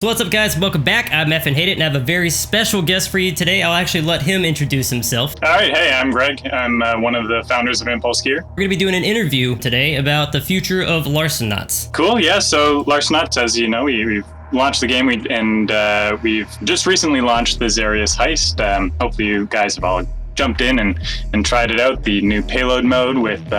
So what's up, guys? Welcome back. I'm F and Hate It, and I have a very special guest for you today. I'll actually let him introduce himself. All right, hey, I'm Greg. I'm one of the founders of Impulse Gear. We're going to be doing an interview today about the future of Larcenauts. Cool, yeah. So Larcenauts, as you know, we've launched the game, and we've just recently launched the Zarius Heist. Hopefully you guys have all jumped in and tried it out. The new payload mode with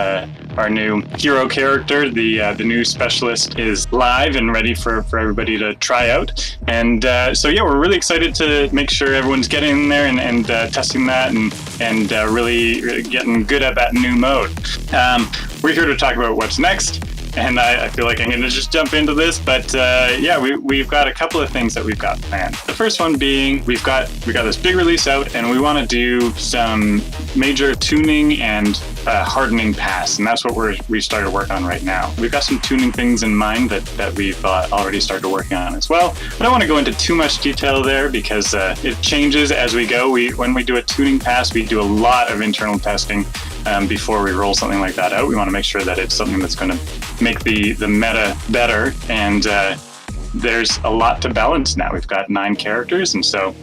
our new hero character, the new specialist, is live and ready for everybody to try out. And so yeah, we're really excited to make sure everyone's getting in there and testing that and really getting good at that new mode. We're here to talk about what's next. And I feel like I'm going to just jump into this, but yeah, we've got a couple of things that we've got planned. The first one being we got this big release out, and we want to do some major tuning and hardening pass, and that's what we started working on right now. We've got some tuning things in mind that we've already started working on as well. I don't want to go into too much detail there because it changes as we go. When we do a tuning pass, we do a lot of internal testing before we roll something like that out. We want to make sure that it's something that's going to make the meta better, and there's a lot to balance now. We've got 9 characters, and so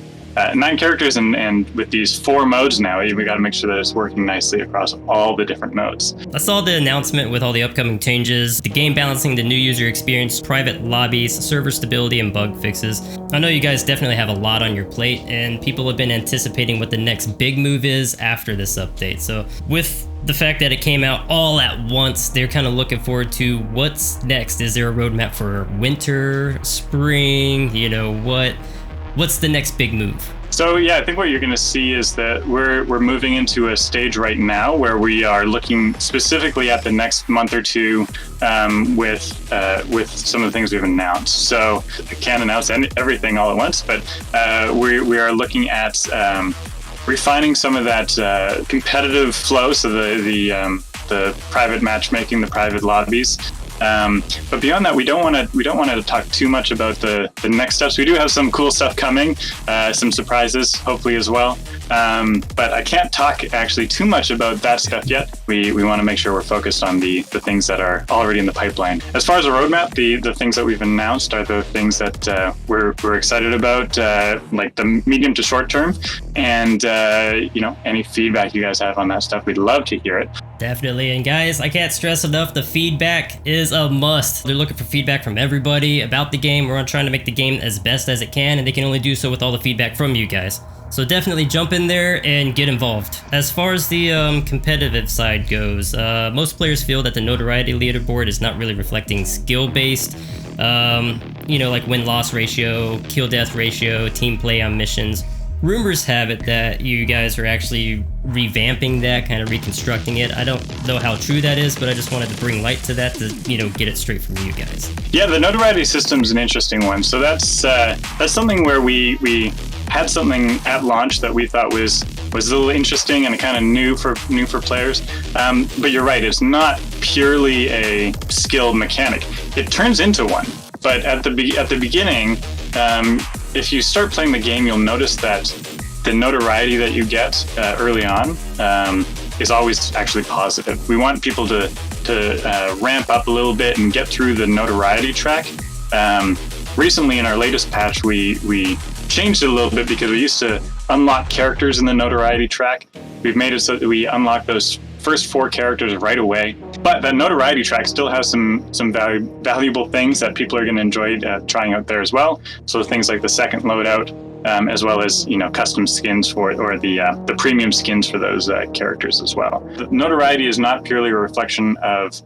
9 characters, and with these 4 modes now, we got to make sure that it's working nicely across all the different modes. I saw the announcement with all the upcoming changes, the game balancing, the new user experience, private lobbies, server stability, and bug fixes. I know you guys definitely have a lot on your plate, and people have been anticipating what the next big move is after this update. So with the fact that it came out all at once, they're kind of looking forward to what's next. Is there a roadmap for winter, spring? You know, what's the next big move? So yeah, I think what you're going to see is that we're moving into a stage right now where we are looking specifically at the next month or two with some of the things we've announced. So I can't announce everything all at once, but we are looking at refining some of that competitive flow, so the private matchmaking, the private lobbies. But beyond that, we don't want to talk too much about the next steps. We do have some cool stuff coming, some surprises hopefully as well. But I can't talk actually too much about that stuff yet. We want to make sure we're focused on the things that are already in the pipeline. As far as the roadmap, the things that we've announced are the things that we're excited about, like the medium to short term, and any feedback you guys have on that stuff, we'd love to hear it. Definitely. And guys, I can't stress enough, the feedback is a must. They're looking for feedback from everybody about the game. We're trying to make the game as best as it can, and they can only do so with all the feedback from you guys. So definitely jump in there and get involved. As far as the competitive side goes, most players feel that the Notoriety leaderboard is not really reflecting skill-based, like win-loss ratio, kill-death ratio, team play on missions. Rumors have it that you guys are actually revamping that, kind of reconstructing it. I don't know how true that is, but I just wanted to bring light to that to, get it straight from you guys. Yeah, the Notoriety system is an interesting one. So that's something where we had something at launch that we thought was a little interesting and kind of new for players. But you're right, it's not purely a skill mechanic. It turns into one, but at the beginning, if you start playing the game, you'll notice that the notoriety that you get early on is always actually positive. We want people to ramp up a little bit and get through the notoriety track. Recently, in our latest patch, we changed it a little bit because we used to unlock characters in the notoriety track. We've made it so that we unlock those first 4 characters right away, but that notoriety track still has some valuable things that people are going to enjoy trying out there as well. So things like the second loadout, as well as custom skins or the premium skins for those characters as well. The notoriety is not purely a reflection of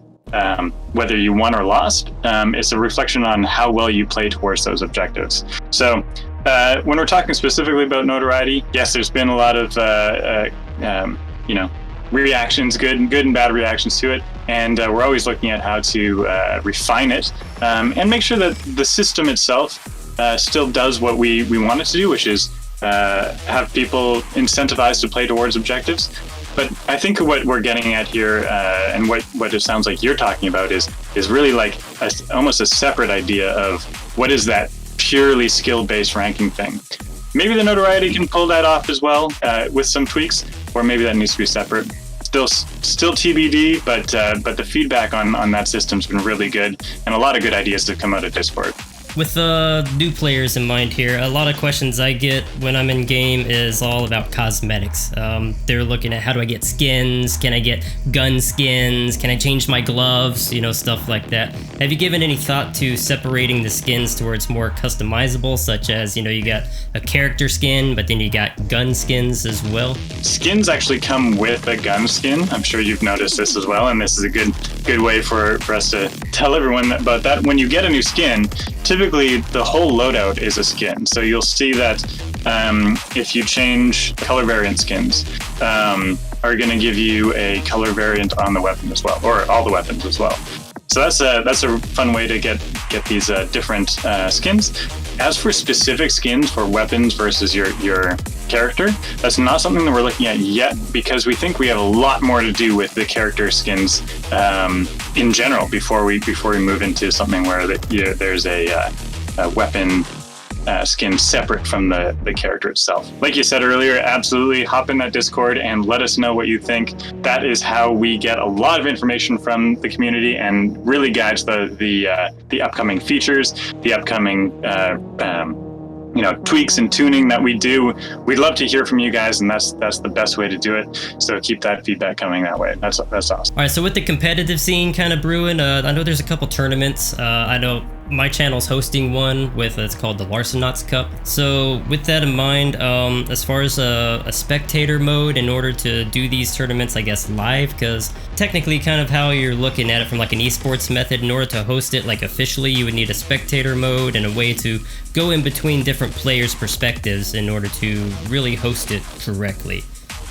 whether you won or lost. It's a reflection on how well you play towards those objectives. So when we're talking specifically about notoriety, yes, there's been a lot of reactions, good and bad reactions to it, and we're always looking at how to refine it and make sure that the system itself still does what we want it to do, which is have people incentivized to play towards objectives. But I think what we're getting at here, and what it sounds like you're talking about, is really like almost a separate idea of what is that purely skill-based ranking thing. Maybe the notoriety can pull that off as well with some tweaks, or maybe that needs to be separate. Still TBD, but the feedback on that system's been really good, and a lot of good ideas have come out of Discord. With new players in mind here, a lot of questions I get when I'm in game is all about cosmetics. They're looking at, how do I get skins? Can I get gun skins? Can I change my gloves? You know, stuff like that. Have you given any thought to separating the skins towards more customizable, such as, you know, you got a character skin, but then you got gun skins as well? Skins actually come with a gun skin. I'm sure you've noticed this as well, and this is a good way for us to tell everyone about that. When you get a new skin, typically the whole loadout is a skin. So you'll see that if you change color variant skins, are going to give you a color variant on the weapon as well, or all the weapons as well. So that's a fun way to get these different skins. As for specific skins for weapons versus your character, that's not something that we're looking at yet, because we think we have a lot more to do with the character skins in general before we move into something where there's a weapon skin separate from the character itself. Like you said earlier, absolutely hop in that Discord and let us know what you think. That is how we get a lot of information from the community and really guides the upcoming features, the upcoming tweaks and tuning that we do. We'd love to hear from you guys, and that's the best way to do it. So keep that feedback coming that way. That's awesome. All right, so with the competitive scene kind of brewing, I know there's a couple tournaments. I know my channel's hosting one it's called the Larcenauts Cup. So with that in mind, as far as a spectator mode in order to do these tournaments, I guess live, because technically kind of how you're looking at it from like an eSports method, in order to host it like officially, you would need a spectator mode and a way to go in between different players' perspectives in order to really host it correctly.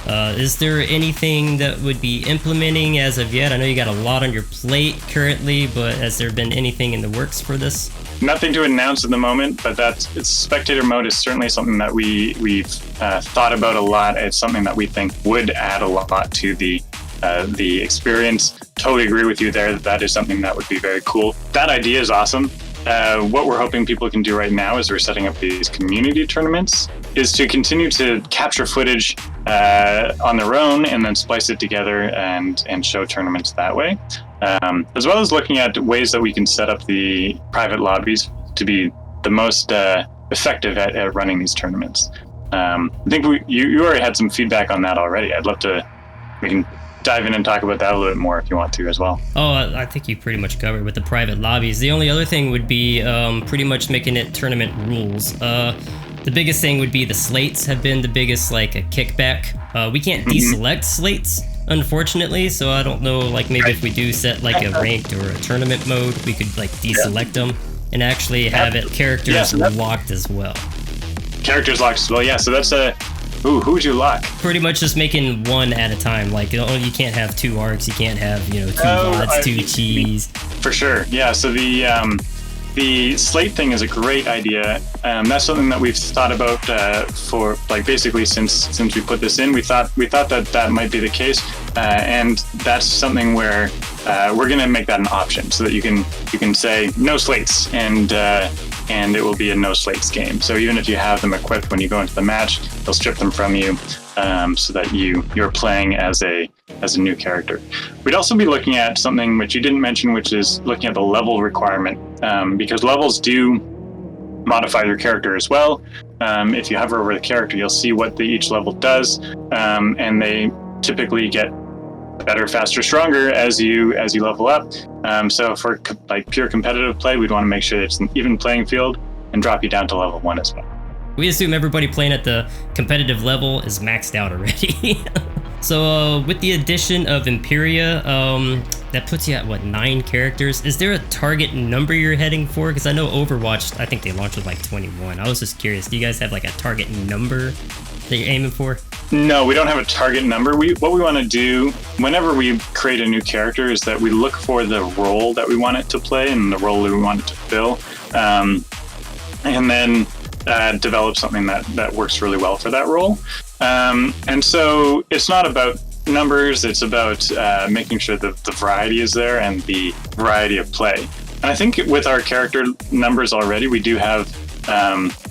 Is there anything that would be implementing as of yet? I know you got a lot on your plate currently, but has there been anything in the works for this? Nothing to announce at the moment, but spectator mode is certainly something that we've thought about a lot. It's something that we think would add a lot to the experience. Totally agree with you there. That is something that would be very cool. That idea is awesome. What we're hoping people can do right now is we're setting up these community tournaments, is to continue to capture footage on their own and then splice it together and show tournaments that way. As well as looking at ways that we can set up the private lobbies to be the most effective at running these tournaments. I think you already had some feedback on that already. We can dive in and talk about that a little bit more if you want to as well. Oh, I think you pretty much covered with the private lobbies. The only other thing would be pretty much making it tournament rules. The biggest thing would be the slates have been the biggest a kickback. We can't deselect slates, unfortunately, so I don't know, maybe if we do set a ranked or a tournament mode, we could deselect them and actually have it characters locked as well. Characters locked as well, yeah, so that's who would you lock? Pretty much just making one at a time. You can't have two arcs, you can't have, two mods, two cheese. For sure, yeah. So the slate thing is a great idea. That's something that we've thought about for basically since we put this in. We thought that might be the case, and that's something where we're going to make that an option so that you can say no slates, and it will be a no slates game. So even if you have them equipped when you go into the match, they'll strip them from you so that you're playing as a new character. We'd also be looking at something which you didn't mention, which is looking at the level requirement, because levels do modify your character as well. If you hover over the character, you'll see what each level does, and they typically get better, faster, stronger as you level up. So for pure competitive play, we'd want to make sure it's an even playing field and drop you down to level 1 as well. We assume everybody playing at the competitive level is maxed out already. So with the addition of Imperia, that puts you at 9 characters. Is there a target number you're heading for? Because I know Overwatch, I think they launched with 21. I was just curious, do you guys have a target number that you're aiming for? No, we don't have a target number. What we want to do whenever we create a new character is that we look for the role that we want it to play and the role that we want it to fill, and then develop something that works really well for that role. And so it's not about numbers, it's about making sure that the variety is there and the variety of play. And I think with our character numbers already, we do have,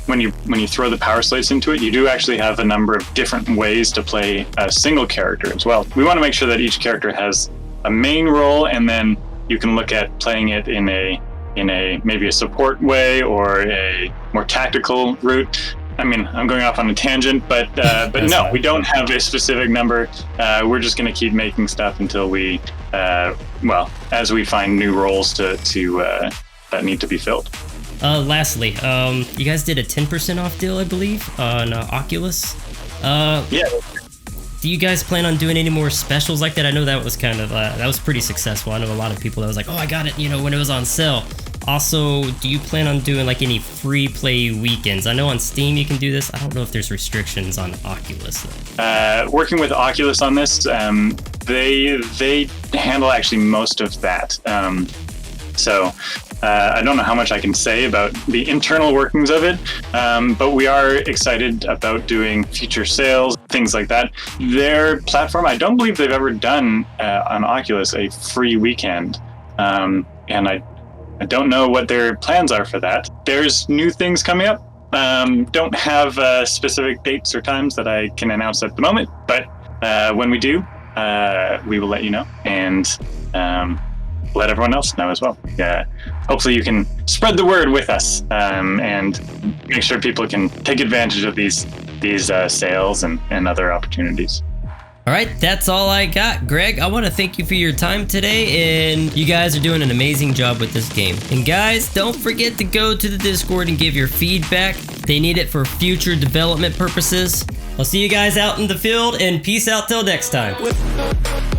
when you throw the power slates into it, you do actually have a number of different ways to play a single character as well. We want to make sure that each character has a main role, and then you can look at playing it in a in a maybe a support way or a more tactical route. I mean, I'm going off on a tangent, but no, we don't have a specific number. We're just going to keep making stuff until we, as we find new roles to that need to be filled. Lastly, you guys did a 10% off deal, I believe, on Oculus. Yeah. Do you guys plan on doing any more specials like that? I know that was kind of that was pretty successful. I know a lot of people that was like, oh, I got it, when it was on sale. Also, do you plan on doing like any free play weekends? I know on Steam you can do this. I don't know if there's restrictions on Oculus though. Working with Oculus on this, they handle actually most of that. So I don't know how much I can say about the internal workings of it, but we are excited about doing future sales, things like that. Their platform, I don't believe they've ever done on Oculus a free weekend, and I don't know what their plans are for that. There's new things coming up. Don't have specific dates or times that I can announce at the moment, but when we do, we will let you know and let everyone else know as well. Hopefully you can spread the word with us and make sure people can take advantage of these sales and other opportunities. All right, that's all I got. Greg, I want to thank you for your time today, and you guys are doing an amazing job with this game. And guys, don't forget to go to the Discord and give your feedback. They need it for future development purposes. I'll see you guys out in the field, and peace out till next time. We'll be right back.